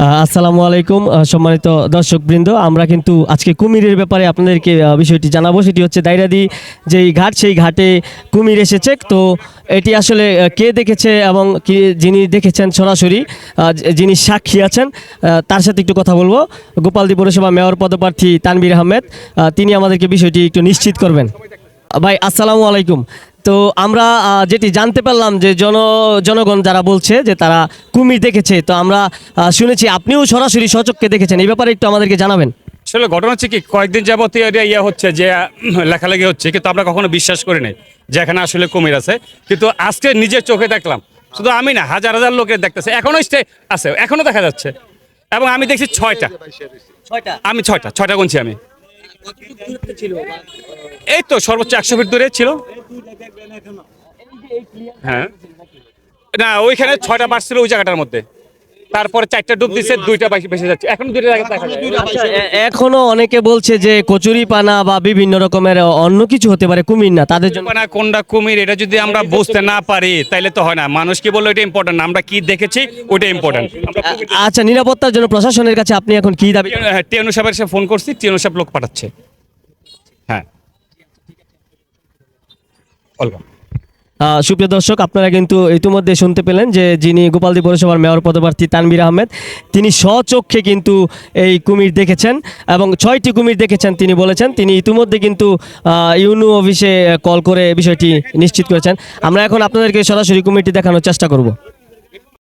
আসসালামু আলাইকুম সম্মানিত দর্শকবৃন্দ, আমরা কিন্তু আজকে কুমিরের ব্যাপারে আপনাদেরকে বিষয়টি জানাবো। সেটি হচ্ছে দাইরাদি যেই ঘাট, সেই ঘাটে কুমির এসেছে। তো এটি আসলে কে দেখেছে এবং কি যিনি দেখেছেন সরাসরি, যিনি সাক্ষী আছেন, তার সাথে একটু কথা বলবো। গোপালদী পৌরসভা মেয়র পদপ্রার্থী তানভীর আহমেদ, তিনি আমাদেরকে বিষয়টি একটু নিশ্চিত করবেন। ভাই আসসালামু আলাইকুম। তো আমরা যেটি জানতে পারলাম যে জনগণ যারা বলছে যে তারা কুমির দেখেছে, তো আমরা শুনেছি আপনিও সরাসরি সচক্ষে দেখেছেন, এই ব্যাপারে একটু আমাদেরকে জানাবেন। আসলে ঘটনা হচ্ছে কি, কয়েকদিন যাবত ইয়ে হচ্ছে যে লেখালেখি হচ্ছে, কিন্তু আমরা কখনো বিশ্বাস করি নাই যে এখানে আসলে কুমির আছে। কিন্তু আজকে নিজের চোখে দেখলাম, শুধু আমি না, হাজার হাজার লোকের দেখতেছে, এখনো আছে, এখনো দেখা যাচ্ছে। এবং আমি দেখছি ছয়টা গুনছি আমি। এই তো সর্বোচ্চ 100 ফিট দূরে ছিল। হ্যাঁ, না ওইখানে 6টা বাড়ছিল ওই জায়গাটার মধ্যে, তারপরে 4টা ডুব দিচ্ছে, 2টা বেশি যাচ্ছে, এখন 2টা জায়গা দেখা যায়। এখনো অনেকে বলছে যে কচুরি পানা বা বিভিন্ন রকমের অন্য কিছু হতে পারে, কুমির না। তাদের জন্য না, কোনটা কুমির এটা যদি আমরা বুঝতে না পারি তাইলে তো হয় না। মানুষ কি বললো এটা ইম্পর্টেন্ট, আমরা কি দেখেছি ওটা ইম্পর্টেন্ট। আচ্ছা, নিরাপত্তার জন্য প্রশাসনের কাছে আপনি এখন কি দাবি? টিএনও সাহেবের সাথে ফোন করছি, টিএনও সাহেব লোক পাঠাচ্ছে। হ্যাঁ, সুপ্রিয় দর্শক, আপনারা কিন্তু ইতিমধ্যে শুনতে পেলেন যে যিনি গোপালদী পৌরসভার মেয়র পদপ্রার্থী তানভীর আহমেদ, তিনি স্বচক্ষে কিন্তু এই কুমির দেখেছেন এবং 6টি কুমির দেখেছেন। তিনি বলেছেন তিনি ইতিমধ্যে কিন্তু ইউনো অফিসে কল করে বিষয়টি নিশ্চিত করেছেন। আমরা এখন আপনাদেরকে সরাসরি কুমিরটি দেখানোর চেষ্টা করব।